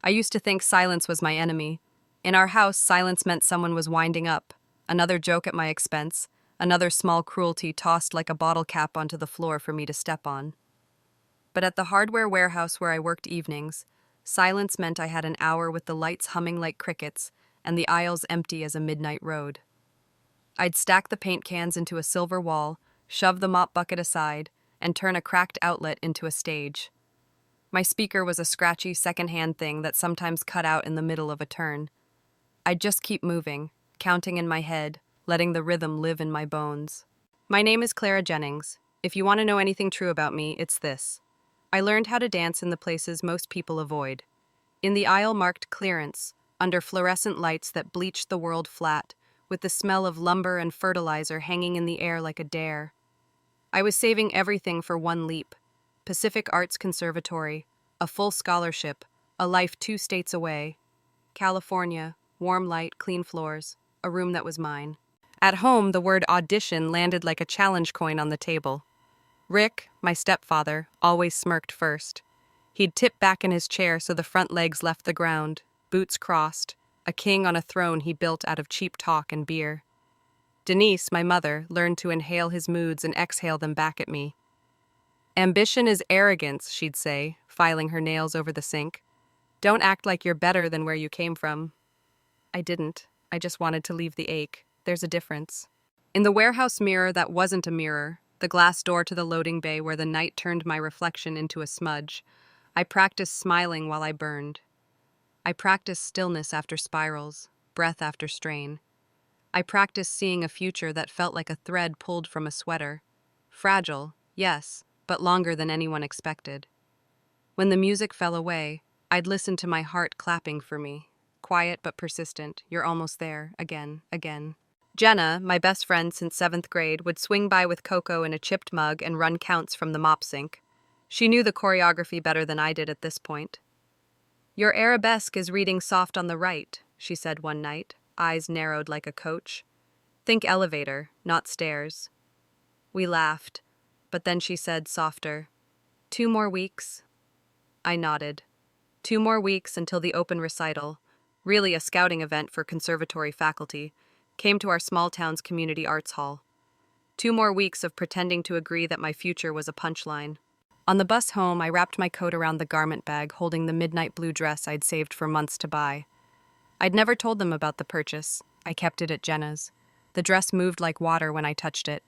I used to think silence was my enemy. In our house, silence meant someone was winding up. Another joke at my expense, another small cruelty tossed like a bottle cap onto the floor for me to step on. But at the hardware warehouse where I worked evenings, silence meant I had an hour with the lights humming like crickets and the aisles empty as a midnight road. I'd stack the paint cans into a silver wall, shove the mop bucket aside, and turn a cracked outlet into a stage. My speaker was a scratchy second-hand thing that sometimes cut out in the middle of a turn. I'd just keep moving, counting in my head, letting the rhythm live in my bones. My name is Clara Jennings. If you want to know anything true about me, it's this. I learned how to dance in the places most people avoid. In the aisle marked clearance, under fluorescent lights that bleached the world flat, with the smell of lumber and fertilizer hanging in the air like a dare. I was saving everything for one leap. Pacific Arts Conservatory, a full scholarship, a life 2 states away. California, warm light, clean floors, a room that was mine. At home, the word audition landed like a challenge coin on the table. Rick, my stepfather, always smirked first. He'd tip back in his chair so the front legs left the ground, boots crossed, a king on a throne he built out of cheap talk and beer. Denise, my mother, learned to inhale his moods and exhale them back at me. Ambition is arrogance, she'd say, filing her nails over the sink. Don't act like you're better than where you came from. I didn't. I just wanted to leave the ache. There's a difference. In the warehouse mirror that wasn't a mirror, the glass door to the loading bay where the night turned my reflection into a smudge, I practiced smiling while I burned. I practiced stillness after spirals, breath after strain. I practiced seeing a future that felt like a thread pulled from a sweater. Fragile, yes, but longer than anyone expected. When the music fell away, I'd listen to my heart clapping for me. Quiet but persistent, you're almost there, again, again. Jenna, my best friend since 7th grade, would swing by with cocoa in a chipped mug and run counts from the mop sink. She knew the choreography better than I did at this point. Your arabesque is reading soft on the right, she said one night, eyes narrowed like a coach. Think elevator, not stairs. We laughed, but then she said softer, 2 more weeks. I nodded. 2 more weeks until the open recital, really a scouting event for conservatory faculty, came to our small town's community arts hall. 2 more weeks of pretending to agree that my future was a punchline. On the bus home, I wrapped my coat around the garment bag, holding the midnight blue dress I'd saved for months to buy. I'd never told them about the purchase. I kept it at Jenna's. The dress moved like water when I touched it.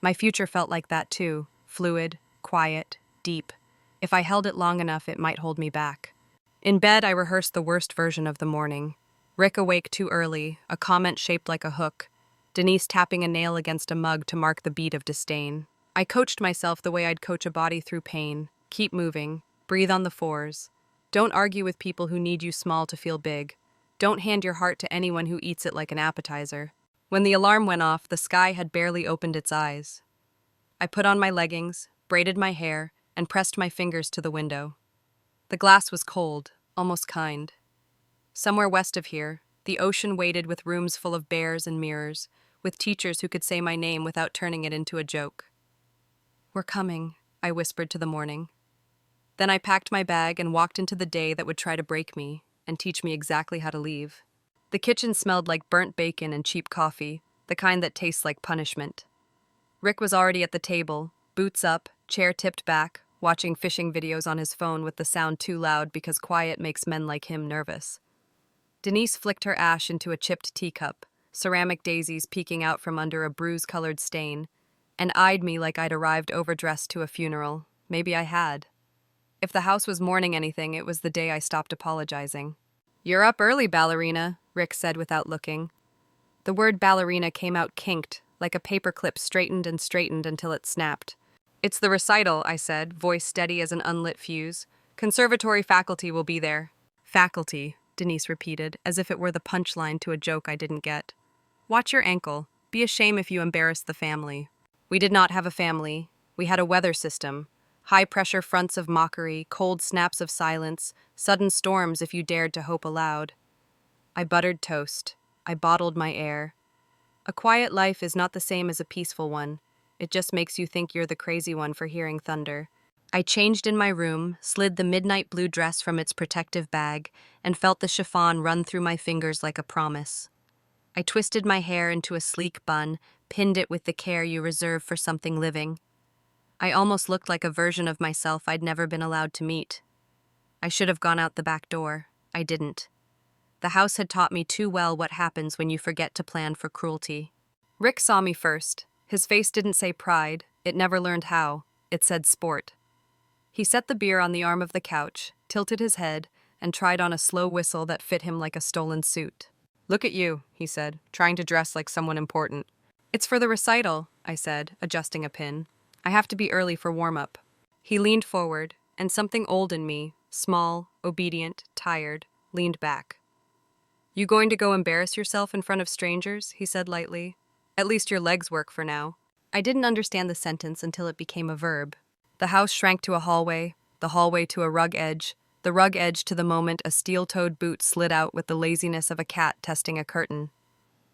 My future felt like that too, fluid, quiet, deep. If I held it long enough, it might hold me back. In bed, I rehearsed the worst version of the morning. Rick awake too early, a comment shaped like a hook. Denise tapping a nail against a mug to mark the beat of disdain. I coached myself the way I'd coach a body through pain. Keep moving. Breathe on the 4s. Don't argue with people who need you small to feel big. Don't hand your heart to anyone who eats it like an appetizer. When the alarm went off, the sky had barely opened its eyes. I put on my leggings, braided my hair, and pressed my fingers to the window. The glass was cold, almost kind. Somewhere west of here, the ocean waited with rooms full of bears and mirrors, with teachers who could say my name without turning it into a joke. We're coming, I whispered to the morning. Then I packed my bag and walked into the day that would try to break me and teach me exactly how to leave. The kitchen smelled like burnt bacon and cheap coffee, the kind that tastes like punishment. Rick was already at the table, boots up, chair tipped back, watching fishing videos on his phone with the sound too loud because quiet makes men like him nervous. Denise flicked her ash into a chipped teacup, ceramic daisies peeking out from under a bruise-colored stain, and eyed me like I'd arrived overdressed to a funeral. Maybe I had. If the house was mourning anything, it was the day I stopped apologizing. You're up early, ballerina, Rick said without looking. The word ballerina came out kinked, like a paperclip straightened and straightened until it snapped. It's the recital, I said, voice steady as an unlit fuse. Conservatory faculty will be there. Faculty, Denise repeated, as if it were the punchline to a joke I didn't get. Watch your ankle. Be a shame if you embarrass the family. We did not have a family. We had a weather system. High-pressure fronts of mockery, cold snaps of silence, sudden storms if you dared to hope aloud. I buttered toast. I bottled my air. A quiet life is not the same as a peaceful one. It just makes you think you're the crazy one for hearing thunder. I changed in my room, slid the midnight blue dress from its protective bag, and felt the chiffon run through my fingers like a promise. I twisted my hair into a sleek bun, pinned it with the care you reserve for something living. I almost looked like a version of myself I'd never been allowed to meet. I should have gone out the back door. I didn't. The house had taught me too well what happens when you forget to plan for cruelty. Rick saw me first. His face didn't say pride. It never learned how. It said sport. He set the beer on the arm of the couch, tilted his head, and tried on a slow whistle that fit him like a stolen suit. "Look at you," he said, trying to dress like someone important. "It's for the recital," I said, adjusting a pin. "I have to be early for warm-up." He leaned forward, and something old in me, small, obedient, tired, leaned back. "You going to go embarrass yourself in front of strangers?" he said lightly. "At least your legs work for now." I didn't understand the sentence until it became a verb. The house shrank to a hallway, the hallway to a rug edge, the rug edge to the moment a steel-toed boot slid out with the laziness of a cat testing a curtain.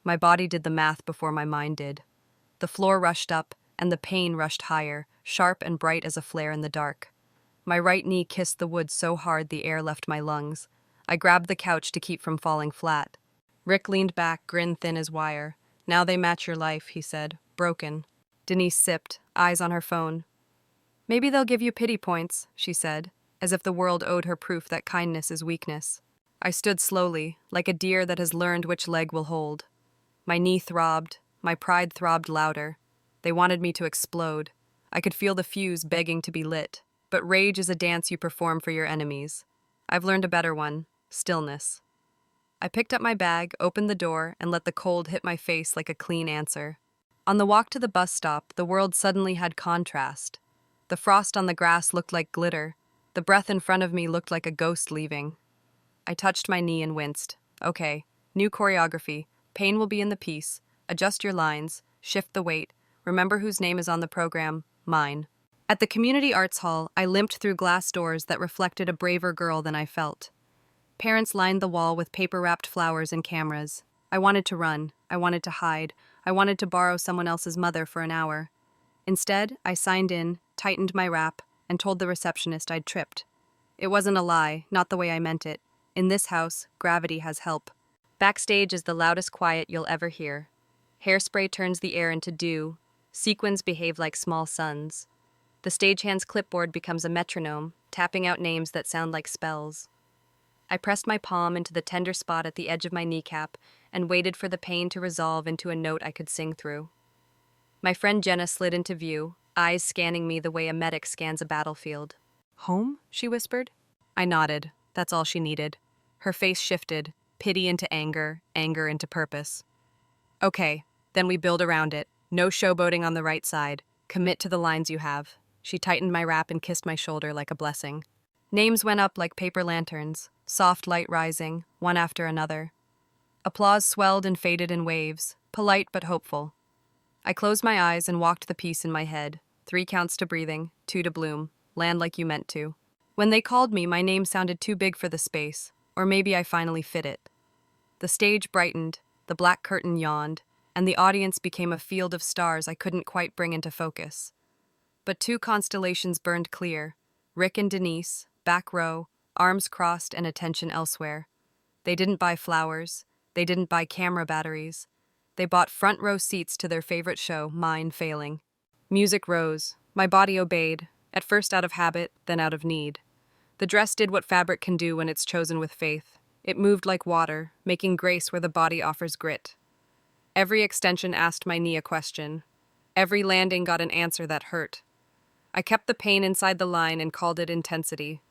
My body did the math before my mind did. The floor rushed up, and the pain rushed higher, sharp and bright as a flare in the dark. My right knee kissed the wood so hard the air left my lungs. I grabbed the couch to keep from falling flat. Rick leaned back, grin thin as wire. "Now they match your life," he said, broken. Denise sipped, eyes on her phone. "Maybe they'll give you pity points," she said, as if the world owed her proof that kindness is weakness. I stood slowly, like a deer that has learned which leg will hold. My knee throbbed, my pride throbbed louder. They wanted me to explode. I could feel the fuse begging to be lit. But rage is a dance you perform for your enemies. I've learned a better one: stillness. I picked up my bag, opened the door, and let the cold hit my face like a clean answer. On the walk to the bus stop, the world suddenly had contrast. The frost on the grass looked like glitter. The breath in front of me looked like a ghost leaving. I touched my knee and winced. Okay, new choreography. Pain will be in the piece. Adjust your lines. Shift the weight. Remember whose name is on the program. Mine. At the community arts hall, I limped through glass doors that reflected a braver girl than I felt. Parents lined the wall with paper-wrapped flowers and cameras. I wanted to run. I wanted to hide. I wanted to borrow someone else's mother for an hour. Instead, I signed in, tightened my wrap, and told the receptionist I'd tripped. It wasn't a lie, not the way I meant it. In this house, gravity has help. Backstage is the loudest quiet you'll ever hear. Hairspray turns the air into dew. Sequins behave like small suns. The stagehand's clipboard becomes a metronome, tapping out names that sound like spells. I pressed my palm into the tender spot at the edge of my kneecap and waited for the pain to resolve into a note I could sing through. My friend Jenna slid into view, eyes scanning me the way a medic scans a battlefield. "Home?" she whispered. I nodded. That's all she needed. Her face shifted, pity into anger, anger into purpose. "Okay, then we build around it. No showboating on the right side. Commit to the lines you have." She tightened my wrap and kissed my shoulder like a blessing. Names went up like paper lanterns, soft light rising, one after another. Applause swelled and faded in waves, polite but hopeful. I closed my eyes and walked the piece in my head. 3 counts to breathing, 2 to bloom. Land like you meant to. When they called me, my name sounded too big for the space, or maybe I finally fit it. The stage brightened, the black curtain yawned, and the audience became a field of stars I couldn't quite bring into focus. But 2 constellations burned clear: Rick and Denise, back row, arms crossed and attention elsewhere. They didn't buy flowers. They didn't buy camera batteries. They bought front row seats to their favorite show, mine failing. Music rose. My body obeyed, at first out of habit, then out of need. The dress did what fabric can do when it's chosen with faith. It moved like water, making grace where the body offers grit. Every extension asked my knee a question. Every landing got an answer that hurt. I kept the pain inside the line and called it intensity.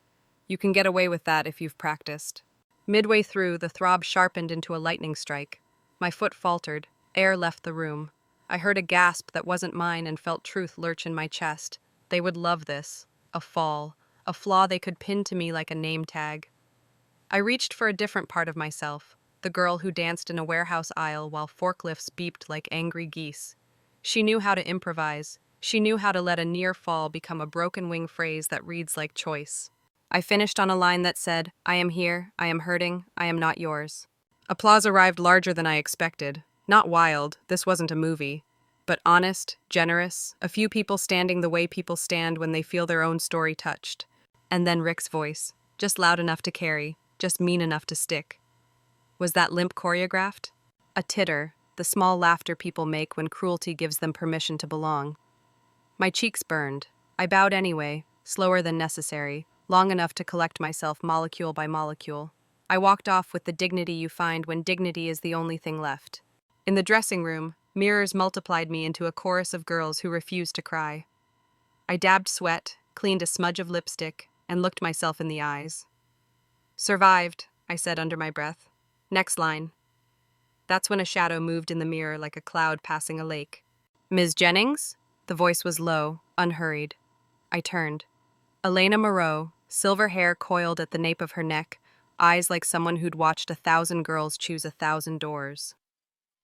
You can get away with that if you've practiced. Midway through, the throb sharpened into a lightning strike. My foot faltered. Air left the room. I heard a gasp that wasn't mine and felt truth lurch in my chest. They would love this. A fall. A flaw they could pin to me like a name tag. I reached for a different part of myself, the girl who danced in a warehouse aisle while forklifts beeped like angry geese. She knew how to improvise. She knew how to let a near fall become a broken wing phrase that reads like choice. I finished on a line that said, "I am here, I am hurting, I am not yours." Applause arrived larger than I expected. Not wild, this wasn't a movie. But honest, generous, a few people standing the way people stand when they feel their own story touched. And then Rick's voice, just loud enough to carry, just mean enough to stick. Was that limp choreographed? A titter, the small laughter people make when cruelty gives them permission to belong. My cheeks burned. I bowed anyway, slower than necessary, long enough to collect myself molecule by molecule. I walked off with the dignity you find when dignity is the only thing left. In the dressing room, mirrors multiplied me into a chorus of girls who refused to cry. I dabbed sweat, cleaned a smudge of lipstick, and looked myself in the eyes. "Survived," I said under my breath. "Next line." That's when a shadow moved in the mirror like a cloud passing a lake. "Ms. Jennings?" The voice was low, unhurried. I turned. Elena Moreau, silver hair coiled at the nape of her neck, eyes like someone who'd watched 1,000 girls choose 1,000 doors.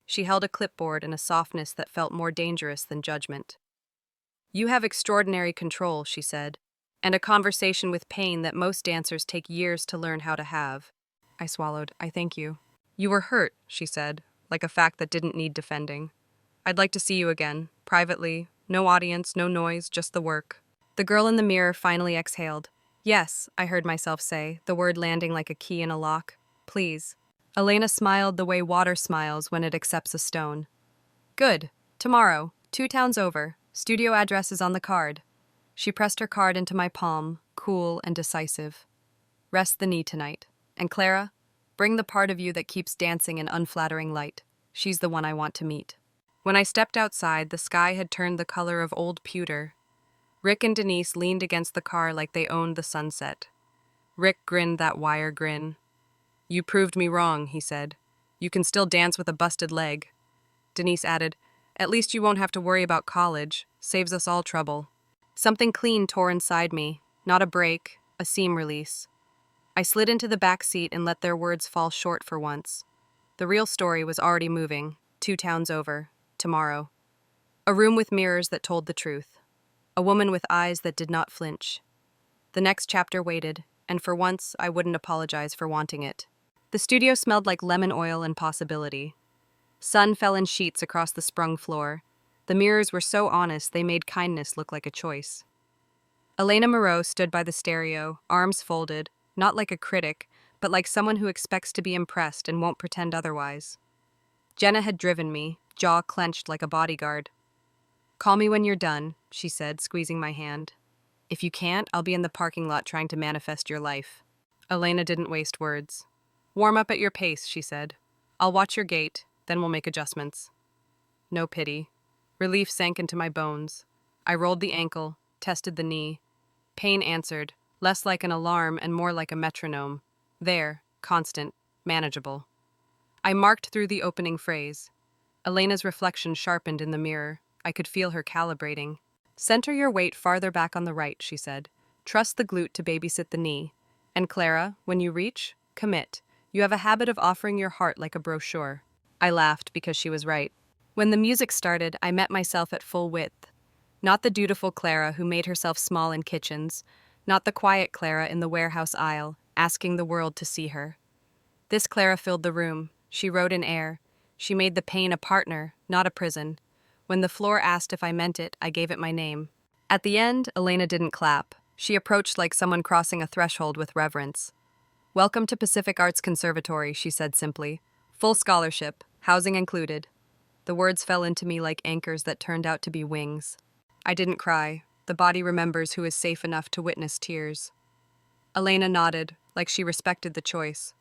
She held a clipboard in a softness that felt more dangerous than judgment. "You have extraordinary control," she said, "and a conversation with pain that most dancers take years to learn how to have." I swallowed. "I thank you." "You were hurt," she said, like a fact that didn't need defending. "I'd like to see you again, privately, no audience, no noise, just the work." The girl in the mirror finally exhaled. "Yes," I heard myself say, the word landing like a key in a lock. "Please." Elena smiled the way water smiles when it accepts a stone. "Good. Tomorrow, 2 towns over. Studio address is on the card." She pressed her card into my palm, cool and decisive. "Rest the knee tonight. And Clara, bring the part of you that keeps dancing in unflattering light. She's the one I want to meet." When I stepped outside, the sky had turned the color of old pewter. Rick and Denise leaned against the car like they owned the sunset. Rick grinned that wire grin. "You proved me wrong," he said. "You can still dance with a busted leg." Denise added, "At least you won't have to worry about college. Saves us all trouble." Something clean tore inside me, not a break, a seam release. I slid into the back seat and let their words fall short for once. The real story was already moving, 2 towns over, tomorrow. A room with mirrors that told the truth. A woman with eyes that did not flinch. The next chapter waited, and for once I wouldn't apologize for wanting it. The studio smelled like lemon oil and possibility. Sun fell in sheets across the sprung floor. The mirrors were so honest they made kindness look like a choice. Elena Moreau stood by the stereo, arms folded, not like a critic, but like someone who expects to be impressed and won't pretend otherwise. Jenna had driven me, jaw clenched like a bodyguard. "Call me when you're done," she said, squeezing my hand. "If you can't, I'll be in the parking lot trying to manifest your life." Elena didn't waste words. "Warm up at your pace," she said. "I'll watch your gait, then we'll make adjustments." No pity. Relief sank into my bones. I rolled the ankle, tested the knee. Pain answered, less like an alarm and more like a metronome. There, constant, manageable. I marked through the opening phrase. Elena's reflection sharpened in the mirror. I could feel her calibrating. "Center your weight farther back on the right," she said. "Trust the glute to babysit the knee. And Clara, when you reach, commit. You have a habit of offering your heart like a brochure." I laughed because she was right. When the music started, I met myself at full width. Not the dutiful Clara who made herself small in kitchens, not the quiet Clara in the warehouse aisle, asking the world to see her. This Clara filled the room. She rode in air. She made the pain a partner, not a prison. When the floor asked if I meant it, I gave it my name. At the end, Elena didn't clap. She approached like someone crossing a threshold with reverence. "Welcome to Pacific Arts Conservatory," she said simply. "Full scholarship, housing included." The words fell into me like anchors that turned out to be wings. I didn't cry. The body remembers who is safe enough to witness tears. Elena nodded, like she respected the choice.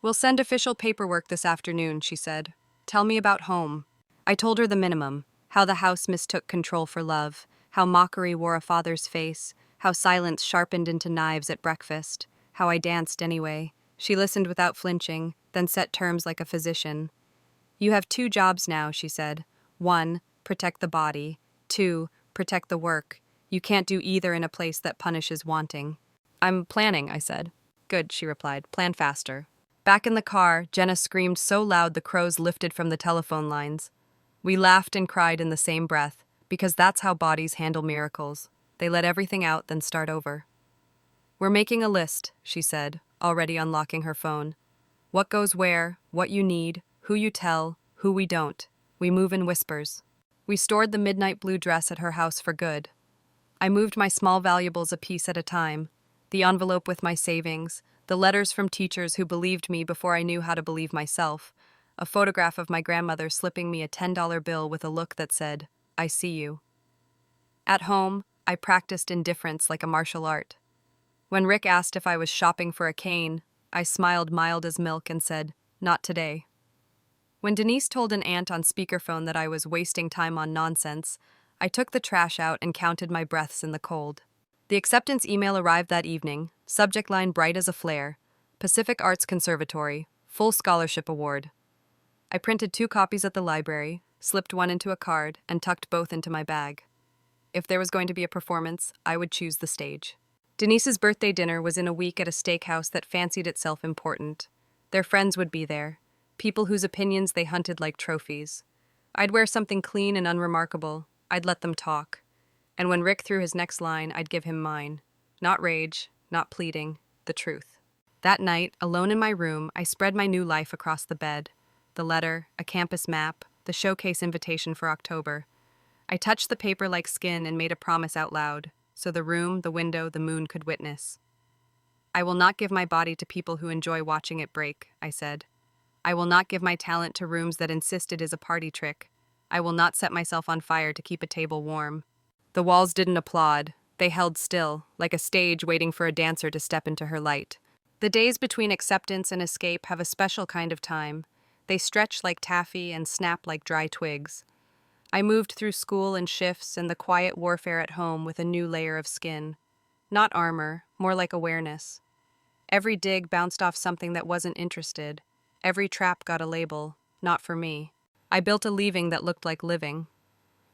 "We'll send official paperwork this afternoon," she said. "Tell me about home." I told her the minimum, how the house mistook control for love, how mockery wore a father's face, how silence sharpened into knives at breakfast, how I danced anyway. She listened without flinching, then set terms like a physician. "You have 2 jobs now," she said. 1, protect the body. 2, protect the work. You can't do either in a place that punishes wanting. "I'm planning," I said. "Good," she replied. "Plan faster." Back in the car, Jenna screamed so loud the crows lifted from the telephone lines. We laughed and cried in the same breath, because that's how bodies handle miracles. They let everything out, then start over. "We're making a list," she said, already unlocking her phone. "What goes where, what you need, who you tell, who we don't. We move in whispers." We stored the midnight blue dress at her house for good. I moved my small valuables a piece at a time, the envelope with my savings, the letters from teachers who believed me before I knew how to believe myself, a photograph of my grandmother slipping me a $10 bill with a look that said, "I see you." At home, I practiced indifference like a martial art. When Rick asked if I was shopping for a cane, I smiled mild as milk and said, "Not today." When Denise told an aunt on speakerphone that I was wasting time on nonsense, I took the trash out and counted my breaths in the cold. The acceptance email arrived that evening, subject line bright as a flare, Pacific Arts Conservatory, full scholarship award. I printed 2 copies at the library, slipped one into a card, and tucked both into my bag. If there was going to be a performance, I would choose the stage. Denise's birthday dinner was in a week at a steakhouse that fancied itself important. Their friends would be there, people whose opinions they hunted like trophies. I'd wear something clean and unremarkable. I'd let them talk. And when Rick threw his next line, I'd give him mine. Not rage, not pleading, the truth. That night, alone in my room, I spread my new life across the bed. The letter, a campus map, the showcase invitation for October. I touched the paper like skin and made a promise out loud, so the room, the window, the moon could witness. "I will not give my body to people who enjoy watching it break," I said. "I will not give my talent to rooms that insist it is a party trick. I will not set myself on fire to keep a table warm." The walls didn't applaud. They held still, like a stage waiting for a dancer to step into her light. The days between acceptance and escape have a special kind of time. They stretch like taffy and snap like dry twigs. I moved through school and shifts and the quiet warfare at home with a new layer of skin. Not armor, more like awareness. Every dig bounced off something that wasn't interested. Every trap got a label, not for me. I built a leaving that looked like living.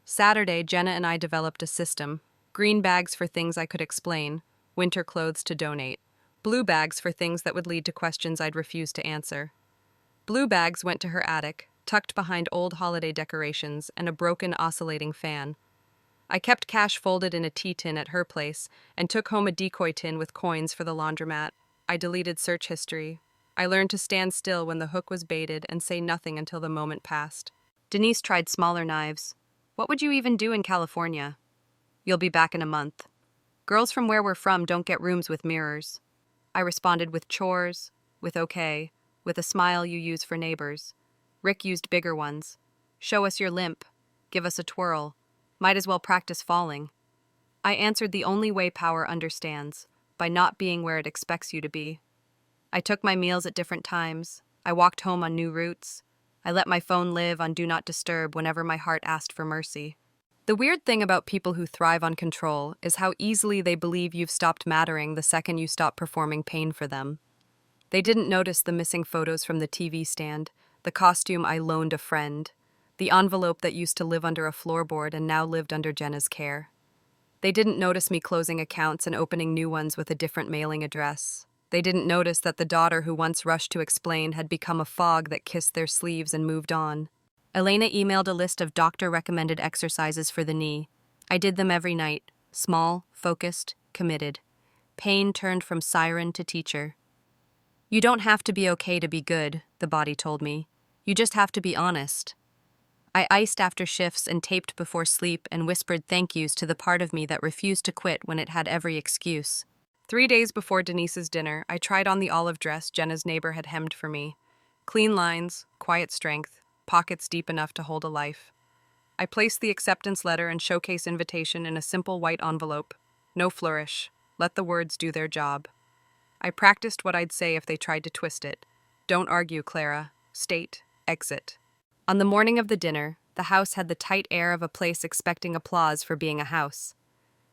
Saturday, Jenna and I developed a system. Green bags for things I could explain, winter clothes to donate. Blue bags for things that would lead to questions I'd refuse to answer. Blue bags went to her attic, tucked behind old holiday decorations and a broken oscillating fan. I kept cash folded in a tea tin at her place and took home a decoy tin with coins for the laundromat. I deleted search history. I learned to stand still when the hook was baited and say nothing until the moment passed. Denise tried smaller knives. "What would you even do in California?" "You'll be back in a month." "Girls from where we're from don't get rooms with mirrors." I responded with chores, with okay, with a smile you use for neighbors. Rick used bigger ones. "Show us your limp. Give us a twirl. Might as well practice falling." I answered the only way power understands, by not being where it expects you to be. I took my meals at different times. I walked home on new routes. I let my phone live on Do Not Disturb whenever my heart asked for mercy. The weird thing about people who thrive on control is how easily they believe you've stopped mattering the second you stop performing pain for them. They didn't notice the missing photos from the TV stand, the costume I loaned a friend, the envelope that used to live under a floorboard and now lived under Jenna's care. They didn't notice me closing accounts and opening new ones with a different mailing address. They didn't notice that the daughter who once rushed to explain had become a fog that kissed their sleeves and moved on. Elena emailed a list of doctor-recommended exercises for the knee. I did them every night, small, focused, committed. Pain turned from siren to teacher. "You don't have to be okay to be good," the body told me. "You just have to be honest." I iced after shifts and taped before sleep and whispered thank yous to the part of me that refused to quit when it had every excuse. 3 days before Denise's dinner, I tried on the olive dress Jenna's neighbor had hemmed for me. Clean lines, quiet strength, pockets deep enough to hold a life. I placed the acceptance letter and showcase invitation in a simple white envelope. No flourish. Let the words do their job. I practiced what I'd say if they tried to twist it. "Don't argue, Clara. State. Exit." On the morning of the dinner, the house had the tight air of a place expecting applause for being a house.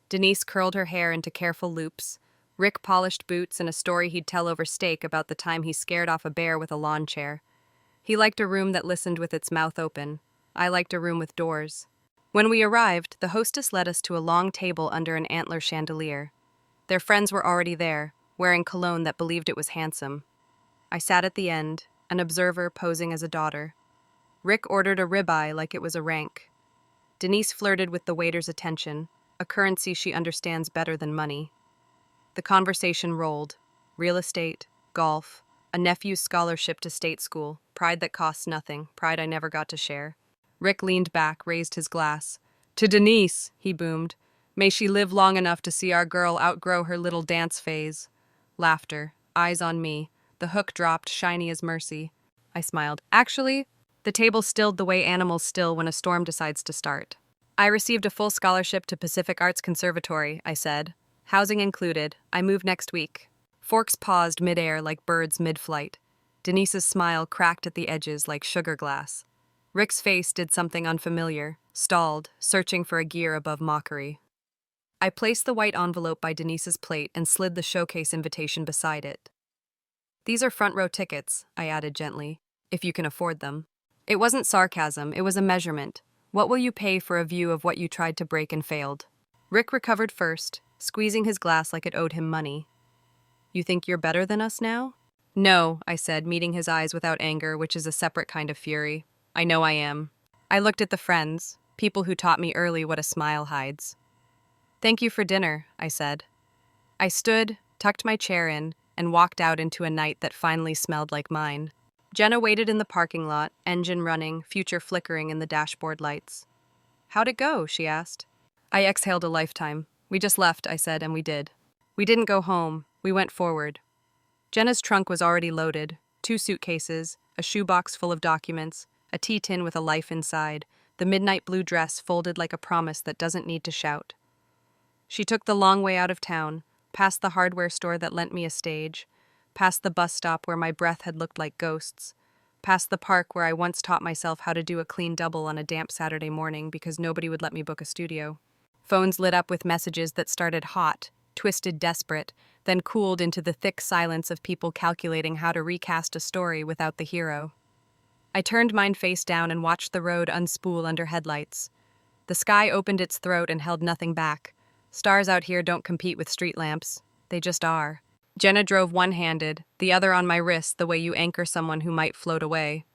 Denise curled her hair into careful loops. Rick polished boots and a story he'd tell over steak about the time he scared off a bear with a lawn chair. He liked a room that listened with its mouth open. I liked a room with doors. When we arrived, the hostess led us to a long table under an antler chandelier. Their friends were already there, wearing cologne that believed it was handsome. I sat at the end, an observer posing as a daughter. Rick ordered a ribeye like it was a rank. Denise flirted with the waiter's attention, a currency she understands better than money. The conversation rolled. Real estate, golf, a nephew's scholarship to state school, pride that costs nothing, pride I never got to share. Rick leaned back, raised his glass. To Denise, he boomed. May she live long enough to see our girl outgrow her little dance phase. Laughter, eyes on me. The hook dropped, shiny as mercy. I smiled. Actually, the table stilled the way animals still when a storm decides to start. I received a full scholarship to Pacific Arts Conservatory, I said. Housing included. I move next week. Forks paused midair like birds mid-flight. Denise's smile cracked at the edges like sugar glass. Rick's face did something unfamiliar, stalled, searching for a gear above mockery. I placed the white envelope by Denise's plate and slid the showcase invitation beside it. These are front-row tickets, I added gently, if you can afford them. It wasn't sarcasm, it was a measurement. What will you pay for a view of what you tried to break and failed? Rick recovered first, squeezing his glass like it owed him money. You think you're better than us now? No, I said, meeting his eyes without anger, which is a separate kind of fury. I know I am. I looked at the friends, people who taught me early what a smile hides. Thank you for dinner, I said. I stood, tucked my chair in, and walked out into a night that finally smelled like mine. Jenna waited in the parking lot, engine running, future flickering in the dashboard lights. How'd it go? She asked. I exhaled a lifetime. We just left, I said, and we did. We didn't go home. We went forward. Jenna's trunk was already loaded. 2 suitcases, a shoebox full of documents, a tea tin with a life inside, the midnight blue dress folded like a promise that doesn't need to shout. She took the long way out of town, past the hardware store that lent me a stage, past the bus stop where my breath had looked like ghosts, past the park where I once taught myself how to do a clean double on a damp Saturday morning because nobody would let me book a studio. Phones lit up with messages that started hot, twisted desperate, then cooled into the thick silence of people calculating how to recast a story without the hero. I turned mine face down and watched the road unspool under headlights. The sky opened its throat and held nothing back. Stars out here don't compete with street lamps. They just are. Jenna drove one-handed, the other on my wrist the way you anchor someone who might float away.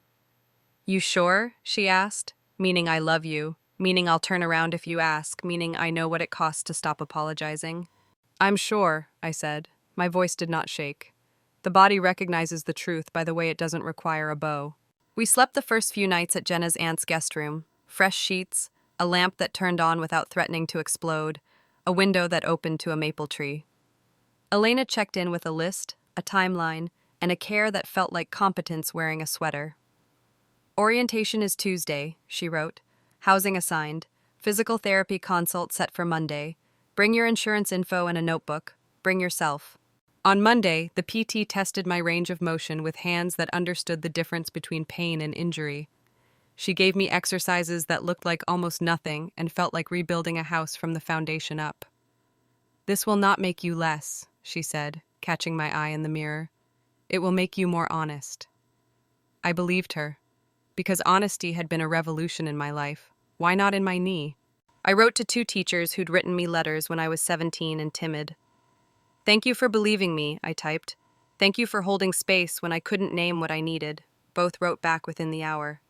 You sure? She asked, meaning I love you, meaning I'll turn around if you ask, meaning I know what it costs to stop apologizing. I'm sure, I said. My voice did not shake. The body recognizes the truth by the way it doesn't require a bow. We slept the first few nights at Jenna's aunt's guest room. Fresh sheets, a lamp that turned on without threatening to explode, a window that opened to a maple tree. Elena checked in with a list, a timeline, and a care that felt like competence wearing a sweater. Orientation is Tuesday, she wrote. Housing assigned. Physical therapy consult set for Monday. Bring your insurance info and a notebook. Bring yourself. On Monday, the PT tested my range of motion with hands that understood the difference between pain and injury. She gave me exercises that looked like almost nothing and felt like rebuilding a house from the foundation up. This will not make you less, she said, catching my eye in the mirror. It will make you more honest. I believed her. Because honesty had been a revolution in my life. Why not in my knee? I wrote to 2 teachers who'd written me letters when I was 17 and timid. Thank you for believing me, I typed. Thank you for holding space when I couldn't name what I needed. Both wrote back within the hour.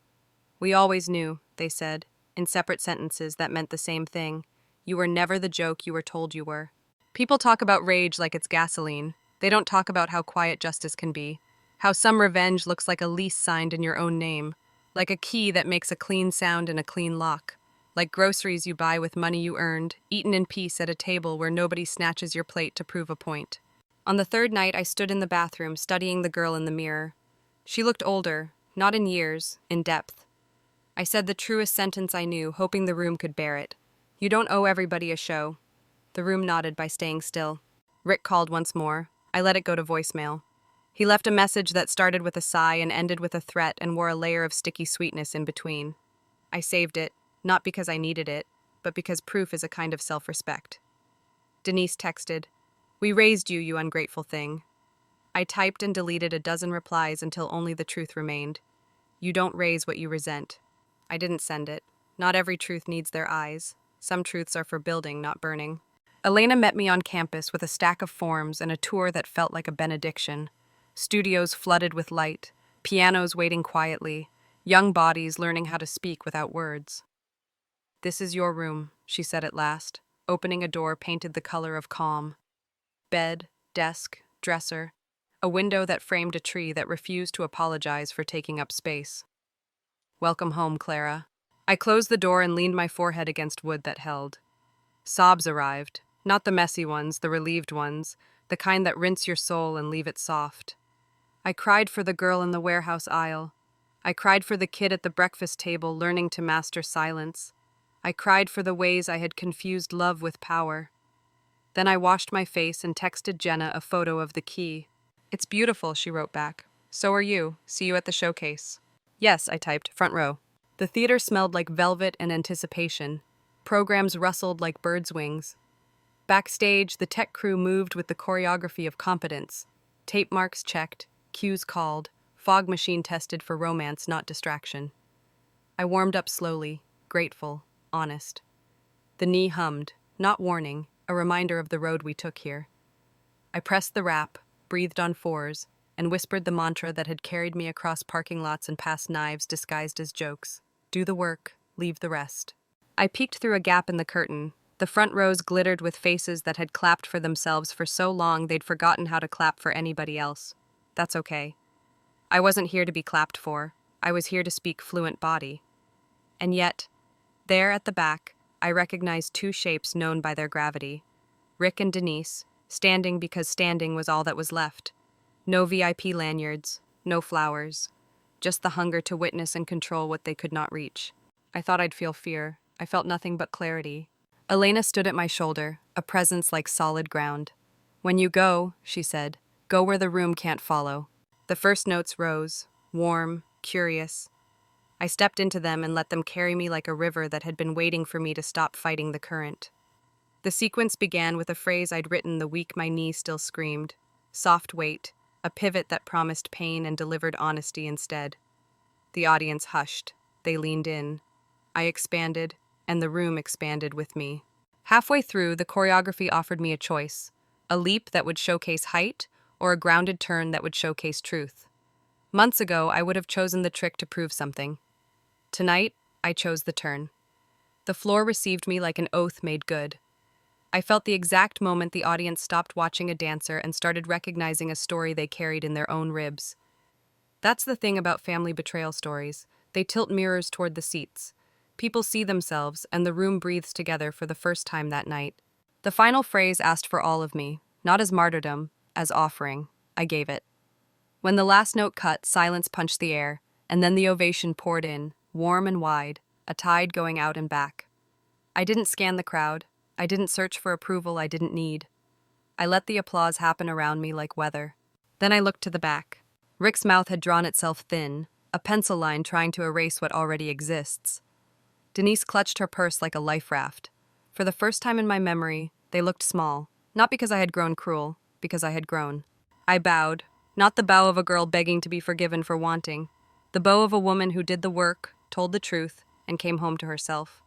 We always knew, they said, in separate sentences that meant the same thing. You were never the joke you were told you were. People talk about rage like it's gasoline. They don't talk about how quiet justice can be. How some revenge looks like a lease signed in your own name. Like a key that makes a clean sound and a clean lock. Like groceries you buy with money you earned, eaten in peace at a table where nobody snatches your plate to prove a point. On the 3rd night, I stood in the bathroom studying the girl in the mirror. She looked older, not in years, in depth. I said the truest sentence I knew, hoping the room could bear it. You don't owe everybody a show. The room nodded by staying still. Rick called once more. I let it go to voicemail. He left a message that started with a sigh and ended with a threat and wore a layer of sticky sweetness in between. I saved it, not because I needed it, but because proof is a kind of self-respect. Denise texted, "We raised you, you ungrateful thing." I typed and deleted a dozen replies until only the truth remained. You don't raise what you resent. I didn't send it. Not every truth needs their eyes. Some truths are for building, not burning. Elena met me on campus with a stack of forms and a tour that felt like a benediction. Studios flooded with light, pianos waiting quietly, young bodies learning how to speak without words. This is your room, she said at last, opening a door painted the color of calm. Bed, desk, dresser, a window that framed a tree that refused to apologize for taking up space. Welcome home, Clara. I closed the door and leaned my forehead against wood that held. Sobs arrived, not the messy ones, the relieved ones, the kind that rinse your soul and leave it soft. I cried for the girl in the warehouse aisle. I cried for the kid at the breakfast table learning to master silence. I cried for the ways I had confused love with power. Then I washed my face and texted Jenna a photo of the key. "It's beautiful," she wrote back. "So are you. See you at the showcase." "Yes," I typed, "front row." The theater smelled like velvet and anticipation. Programs rustled like birds' wings. Backstage, the tech crew moved with the choreography of competence. Tape marks checked, cues called, fog machine tested for romance, not distraction. I warmed up slowly, grateful, honest. The knee hummed, not warning, a reminder of the road we took here. I pressed the wrap, breathed on fours, and whispered the mantra that had carried me across parking lots and past knives disguised as jokes. Do the work, leave the rest. I peeked through a gap in the curtain. The front rows glittered with faces that had clapped for themselves for so long they'd forgotten how to clap for anybody else. That's okay. I wasn't here to be clapped for. I was here to speak fluent body. And yet, there at the back, I recognized two shapes known by their gravity. Rick and Denise, standing because standing was all that was left. No VIP lanyards, no flowers. Just the hunger to witness and control what they could not reach. I thought I'd feel fear. I felt nothing but clarity. Elena stood at my shoulder, a presence like solid ground. "When you go," she said, "go where the room can't follow." The first notes rose, warm, curious. I stepped into them and let them carry me like a river that had been waiting for me to stop fighting the current. The sequence began with a phrase I'd written the week my knee still screamed. Soft weight, a pivot that promised pain and delivered honesty instead. The audience hushed. They leaned in. I expanded, and the room expanded with me. Halfway through, the choreography offered me a choice. A leap that would showcase height, or a grounded turn that would showcase truth. Months ago, I would have chosen the trick to prove something. Tonight, I chose the turn. The floor received me like an oath made good. I felt the exact moment the audience stopped watching a dancer and started recognizing a story they carried in their own ribs. That's the thing about family betrayal stories. They tilt mirrors toward the seats. People see themselves, and the room breathes together for the first time that night. The final phrase asked for all of me, not as martyrdom, as offering. I gave it. When the last note cut, silence punched the air, and then the ovation poured in, warm and wide, a tide going out and back. I didn't scan the crowd. I didn't search for approval I didn't need. I let the applause happen around me like weather. Then I looked to the back. Rick's mouth had drawn itself thin, a pencil line trying to erase what already exists. Denise clutched her purse like a life raft. For the first time in my memory, they looked small, not because I had grown cruel, because I had grown. I bowed, not the bow of a girl begging to be forgiven for wanting, the bow of a woman who did the work, told the truth, and came home to herself.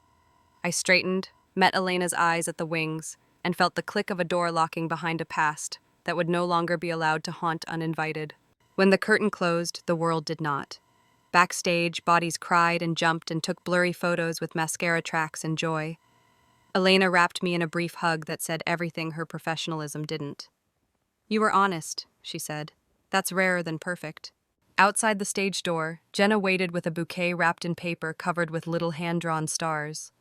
I straightened, met Elena's eyes at the wings, and felt the click of a door locking behind a past that would no longer be allowed to haunt uninvited. When the curtain closed, the world did not. Backstage, bodies cried and jumped and took blurry photos with mascara tracks and joy. Elena wrapped me in a brief hug that said everything her professionalism didn't. "You were honest," she said. "That's rarer than perfect." Outside the stage door, Jenna waited with a bouquet wrapped in paper covered with little hand-drawn stars.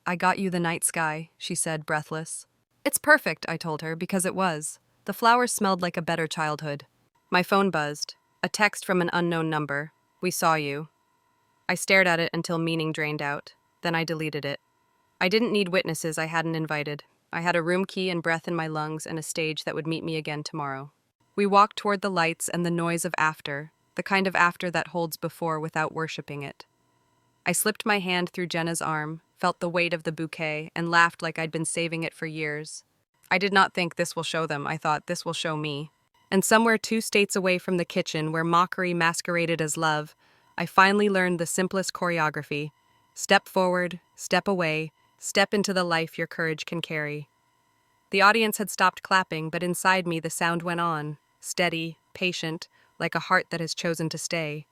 "I got you the night sky," she said, breathless. "It's perfect," I told her, because it was. The flowers smelled like a better childhood. My phone buzzed. A text from an unknown number. "We saw you." I stared at it until meaning drained out. Then I deleted it. I didn't need witnesses I hadn't invited. I had a room key and breath in my lungs and a stage that would meet me again tomorrow. We walked toward the lights and the noise of after, the kind of after that holds before without worshipping it. I slipped my hand through Jenna's arm, felt the weight of the bouquet, and laughed like I'd been saving it for years. I did not think this will show them. I thought this will show me. And somewhere 2 states away from the kitchen, where mockery masqueraded as love, I finally learned the simplest choreography. Step forward, step away, step into the life your courage can carry. The audience had stopped clapping, but inside me the sound went on, steady, patient, like a heart that has chosen to stay.